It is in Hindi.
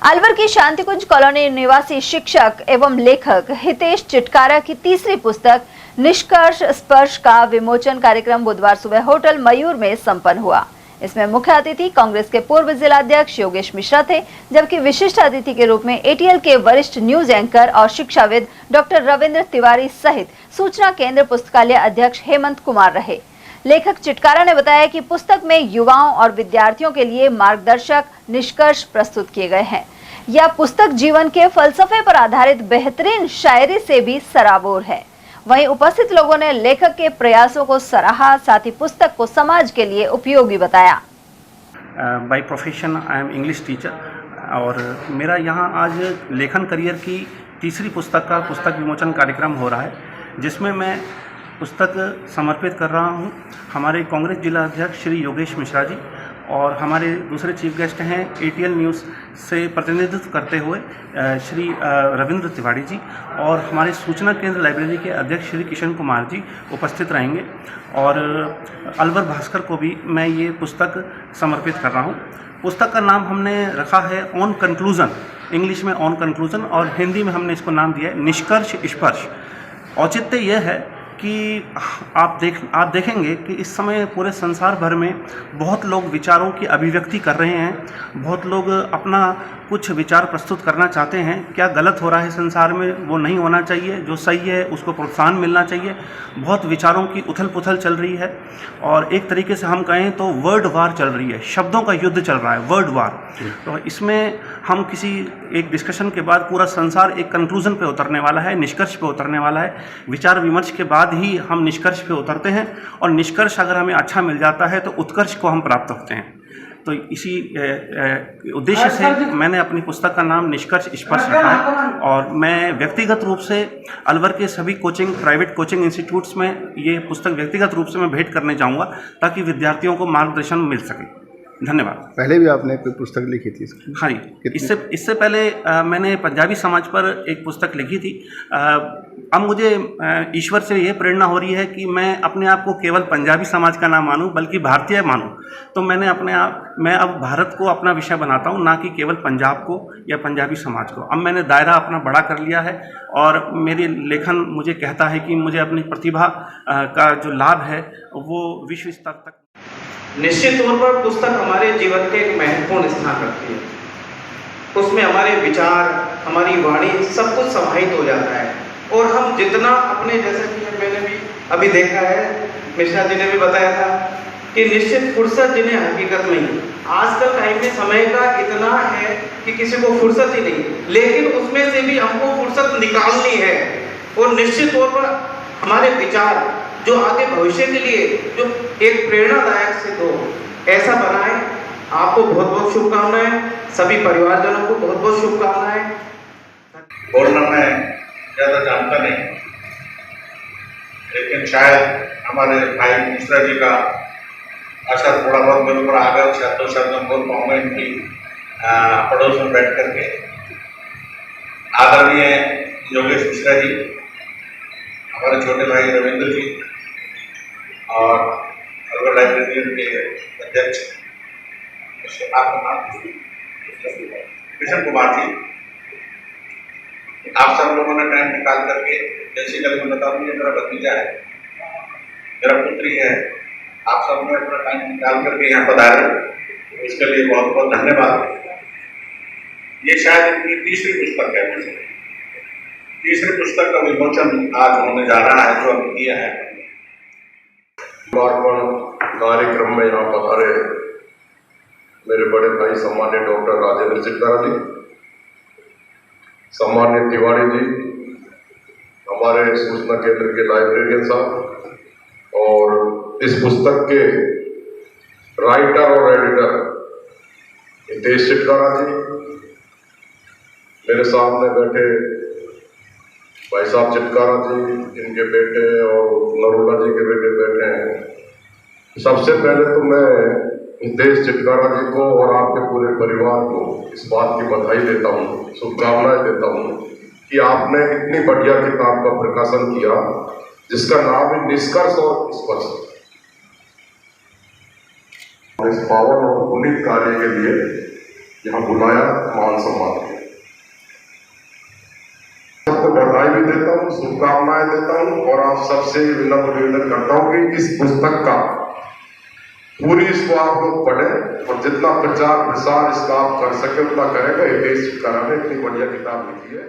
अलवर की शांतिकुंज कॉलोनी निवासी शिक्षक एवं लेखक हितेश चिटकारा की तीसरी पुस्तक निष्कर्ष स्पर्श का विमोचन कार्यक्रम बुधवार सुबह होटल मयूर में संपन्न हुआ। इसमें मुख्य अतिथि कांग्रेस के पूर्व जिलाध्यक्ष योगेश मिश्रा थे, जबकि विशिष्ट अतिथि के रूप में एटीएल के वरिष्ठ न्यूज एंकर और शिक्षाविद डॉक्टर रविंद्र तिवारी सहित सूचना केंद्र पुस्तकालय अध्यक्ष हेमंत कुमार रहे। लेखक चिटकारा ने बताया कि पुस्तक में युवाओं और विद्यार्थियों के लिए मार्गदर्शक निष्कर्ष प्रस्तुत किए गए हैं। यह पुस्तक जीवन के फलसफे पर आधारित बेहतरीन शायरी से भी सराबोर है। वहीं उपस्थित लोगों ने लेखक के प्रयासों को सराहा, साथ ही पुस्तक को समाज के लिए उपयोगी बताया। By profession I am English teacher और मेरा यहाँ आज लेखन करियर की तीसरी पुस्तक का पुस्तक विमोचन कार्यक्रम हो रहा है, जिसमें मैं पुस्तक समर्पित कर रहा हूँ हमारे कांग्रेस जिला अध्यक्ष श्री योगेश मिश्रा जी और हमारे दूसरे चीफ गेस्ट हैं एटीएल न्यूज़ से प्रतिनिधित्व करते हुए श्री रविंद्र तिवारी जी और हमारे सूचना केंद्र लाइब्रेरी के अध्यक्ष श्री किशन कुमार जी उपस्थित रहेंगे। और अलवर भास्कर को भी मैं ये पुस्तक समर्पित कर रहा हूँ। पुस्तक का नाम हमने रखा है ऑन कंक्लूजन, इंग्लिश में ऑन कंक्लूजन और हिंदी में हमने इसको नाम दिया है निष्कर्ष स्पर्श। औचित्य यह है कि आप देखेंगे कि इस समय पूरे संसार भर में बहुत लोग विचारों की अभिव्यक्ति कर रहे हैं, बहुत लोग अपना कुछ विचार प्रस्तुत करना चाहते हैं। क्या गलत हो रहा है संसार में वो नहीं होना चाहिए, जो सही है उसको प्रोत्साहन मिलना चाहिए। बहुत विचारों की उथल पुथल चल रही है और एक तरीके से हम कहें तो वर्ड वार चल रही है, शब्दों का युद्ध चल रहा है, वर्ड वार। तो इसमें हम किसी एक डिस्कशन के बाद पूरा संसार एक कंक्लूजन पे उतरने वाला है, निष्कर्ष पे उतरने वाला है। विचार विमर्श के बाद ही हम निष्कर्ष पे उतरते हैं और निष्कर्ष अगर हमें अच्छा मिल जाता है तो उत्कर्ष को हम प्राप्त होते हैं। तो इसी उद्देश्य से मैंने अपनी पुस्तक का नाम निष्कर्ष स्पर्श रखा है और मैं व्यक्तिगत रूप से अलवर के सभी प्राइवेट कोचिंग इंस्टीट्यूट्स में ये पुस्तक व्यक्तिगत रूप से मैं भेंट करने जाऊंगा ताकि विद्यार्थियों को मार्गदर्शन मिल सके। धन्यवाद। पहले भी आपने कोई पुस्तक लिखी थी? हाँ जी, इससे पहले मैंने पंजाबी समाज पर एक पुस्तक लिखी थी। अब मुझे ईश्वर से ये प्रेरणा हो रही है कि मैं अपने आप को केवल पंजाबी समाज का ना मानूं बल्कि भारतीय मानूं। तो मैं अब भारत को अपना विषय बनाता हूं, ना कि केवल पंजाब को या पंजाबी समाज को। अब मैंने दायरा अपना बड़ा कर लिया है और मेरी लेखन मुझे कहता है कि मुझे अपनी प्रतिभा का जो लाभ है वो विश्व स्तर तक। निश्चित तौर पर पुस्तक हमारे जीवन के एक महत्वपूर्ण स्थान रखती है। उसमें हमारे विचार, हमारी वाणी सब कुछ समाहित हो जाता है और हम जितना अपने, जैसा कि मैंने भी अभी देखा है, मिश्रा जी ने भी बताया था कि निश्चित फुर्सत जिन्हें हकीकत में ही आजकल टाइम में समय का इतना है कि किसी को फुर्सत ही नहीं, लेकिन उसमें से भी हमको फुर्सत निकालनी है और निश्चित तौर पर हमारे विचार जो आगे भविष्य के लिए जो एक प्रेरणादायक सिद्ध हो, ऐसा बनाए। आपको बहुत बहुत शुभकामनाएं, सभी परिवारजनों को बहुत बहुत शुभकामनाएं। बोलना मैं ज़्यादा जानता नहीं, लेकिन शायद हमारे भाई मिश्रा जी का असर थोड़ा बहुत मेरे ऊपर आ गया। शायद 2 शब्द में बोल पाऊंगा इनकी पड़ोस में बैठ करके। आदरणीय योगेश मिश्रा जी, हमारे छोटे भाई रविंद्र जी और अलवर लाइब्रेरी के अध्यक्ष आपका नाम किशन कुमार जी, आप सब लोगों ने टाइम निकाल करके, जैसे कल मैं बता दूँ ये मेरा भतीजा है, मेरा पुत्री है, आप सब ने अपना टाइम निकाल करके यहाँ पधारे, इसके लिए बहुत बहुत धन्यवाद। ये शायद इनकी तीसरी पुस्तक है, तीसरी पुस्तक का विमोचन आज होने जा रहा है जो अभी किया है। कार्यक्रम में यहाँ पधारे मेरे बड़े भाई सम्मान्य डॉक्टर राजेंद्र चिटकारा जी, सम्मान्य तिवारी जी, हमारे सूचना केंद्र के लाइब्रेरियन साहब और इस पुस्तक के राइटर और एडिटर हितेश चिटकारा जी, मेरे सामने बैठे भाई साहब चिटकारा जी, इनके बेटे और नरोला जी के बेटे बैठे हैं। सबसे पहले तो मैं हितेश चिटकारा जी को और आपके पूरे परिवार को इस बात की बधाई देता हूँ, शुभकामनाएं देता हूँ कि आपने इतनी बढ़िया किताब का प्रकाशन किया जिसका नाम है निष्कर्ष और स्पर्श। इस पावन और पुनीत कार्य के लिए यहाँ बुलाया, मान सम्मान बधाई देता हूँ, शुभकामनाएं देता हूँ और आप सबसे विनम्र निवेदन करता हूँ कि इस पुस्तक का पूरी इसको आप लोग पढ़ें और जितना प्रचार प्रसार इसका आप कर सके उतना करेगा। ये देश चिटकारा ने इतनी बढ़िया किताब लिखी है।